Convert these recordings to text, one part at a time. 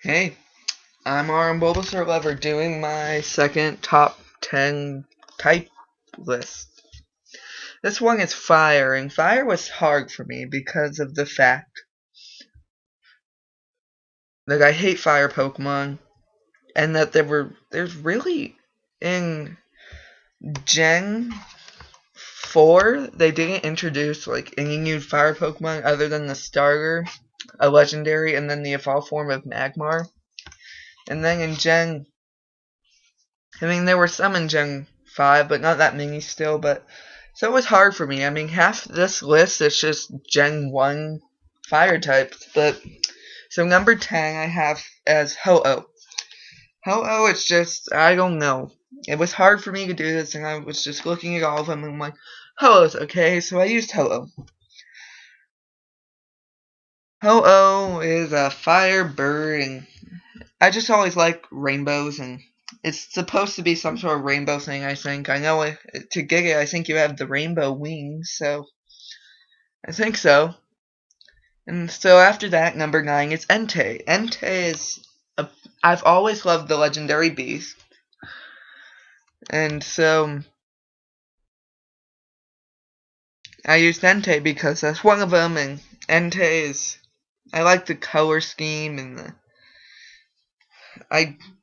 Hey, I'm rmbulbasaurlover doing my second top 10 type list. This one is fire, and fire was hard for me because of the fact that I hate fire Pokemon, and that there's really, in Gen 4, they didn't introduce like any new fire Pokemon other than the starter, a legendary, and then the evolved form of Magmar. And then in there were some in Gen 5, but not that many still, so it was hard for me. Half this list is just Gen 1 fire types, so number 10 I have as Ho-Oh. Ho-Oh, it's just, I don't know. It was hard for me to do this, and I was just looking at all of them, and I'm like, Ho-Oh's okay, so I used Ho-Oh. Ho-Oh is a fire bird, and I just always like rainbows, and it's supposed to be some sort of rainbow thing, I think. I know to get it, I think you have the rainbow wings, so I think so. And so after that, number 9 is Entei. Entei is I've always loved the legendary beast, and so I used Entei because that's one of them, and Entei is, I like the color scheme and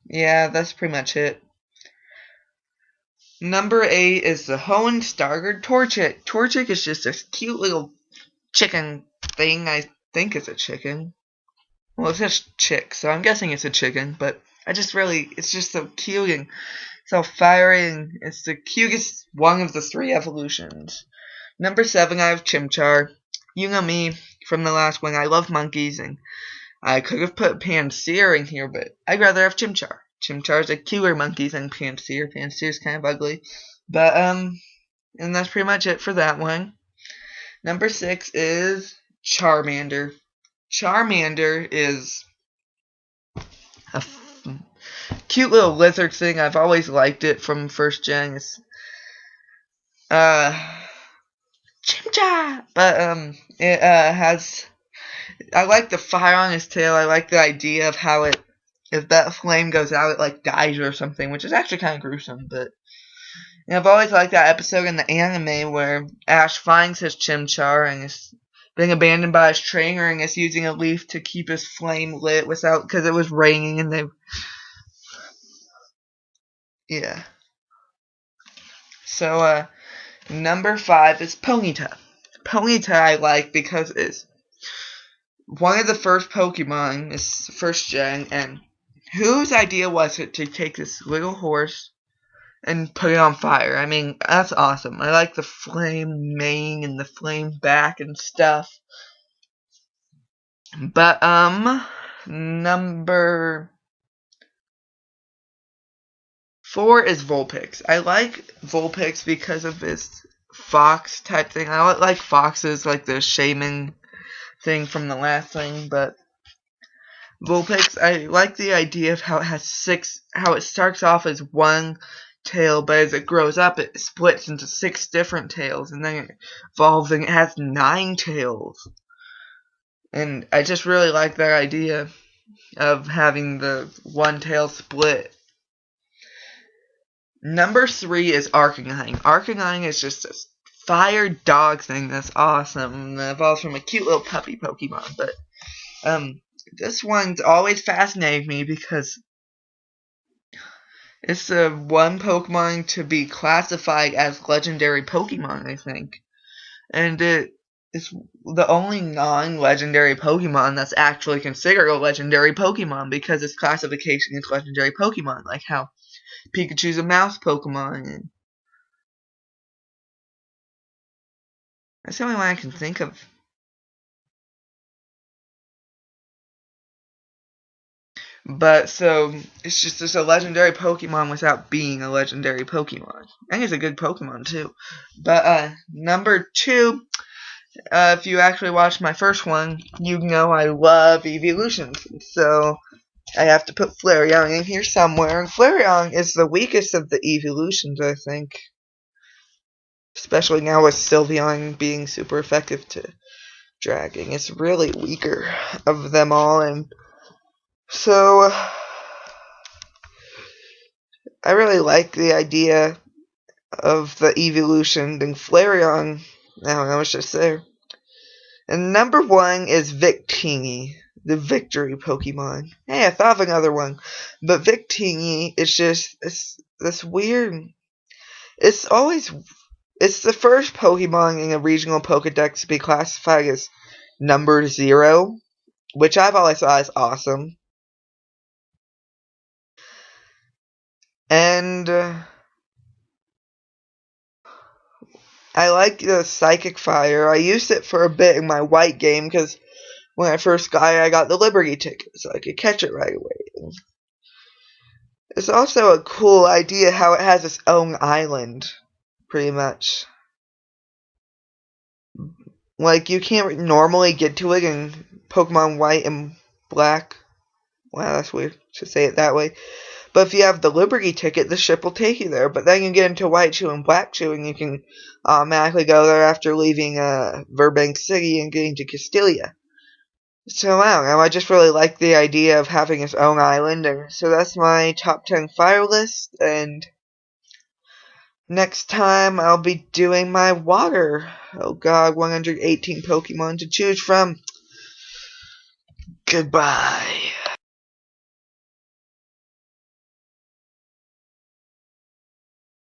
yeah, that's pretty much it. Number 8 is the Hoenn starter Torchic. Torchic is just this cute little chicken thing. I think it's a chicken. Well, it says chick, so I'm guessing it's a chicken, but it's just so cute and so fiery, and it's the cutest one of the 3 evolutions. Number 7, I have Chimchar. You know me from the last one, I love monkeys, and I could have put Pansear in here, but I'd rather have Chimchar. Chimchar's a cuter monkey than Pansear. Pansear's kind of ugly. But, and that's pretty much it for that one. Number 6 is Charmander. Charmander is a cute little lizard thing. I've always liked it from first gen. It's, Chimchar! But, it, has, I like the fire on his tail. I like the idea of how if that flame goes out, it like dies or something, which is actually kind of gruesome. But I've always liked that episode in the anime where Ash finds his Chimchar and is being abandoned by his trainer and is using a leaf to keep his flame lit because it was raining and yeah. So number 5 is Ponyta. Ponyta I like because it's one of the first Pokemon, it's first gen, and whose idea was it to take this little horse and put it on fire? That's awesome. I like the flame mane and the flame back and stuff. But, number 4 is Vulpix. I like Vulpix because of this fox type thing. I like foxes, like the shaman thing from the last thing, but Vulpix, I like the idea of how it has how it starts off as one tail, but as it grows up, it splits into 6 different tails, and then it evolves and it has 9 tails. And I just really like that idea of having the one tail split. Number 3 is Arcanine. Arcanine is just a fire dog thing that's awesome. It evolves from a cute little puppy Pokemon, but this one's always fascinated me because it's the one Pokemon to be classified as legendary Pokemon, I think. And it's the only non-legendary Pokemon that's actually considered a legendary Pokemon because its classification is legendary Pokemon, like how Pikachu's a mouse Pokemon. And that's the only one I can think of. But, so, it's just a legendary Pokemon without being a legendary Pokemon. I think it's a good Pokemon, too. But, number 2, if you actually watched my first one, you know I love evolutions. So, I have to put Flareon in here somewhere. And Flareon is the weakest of the evolutions, I think. Especially now with Sylveon being super effective to dragging. It's really weaker of them all, and So, I really like the idea of the evolution in Flareon. I don't know what to say. And number 1 is Victini, the victory Pokemon. Hey, I thought of another one. But Victini is just this weird. It's the first Pokemon in a regional Pokedex to be classified as number 0, which I've always thought is awesome. And I like the Psychic Fire. I used it for a bit in my white game because when I first got it, I got the Liberty ticket, so I could catch it right away. It's also a cool idea how it has its own island, pretty much. Like, you can't normally get to it in Pokemon White and Black. Wow, that's weird to say it that way. But if you have the Liberty ticket, the ship will take you there. But then you get into White Chew and Black Chew, and you can automatically go there after leaving Burbank City and getting to Castilia. So, I don't know, I just really like the idea of having its own island, and so that's my top 10 fire list, and next time I'll be doing my water. Oh god, 118 Pokemon to choose from. Goodbye.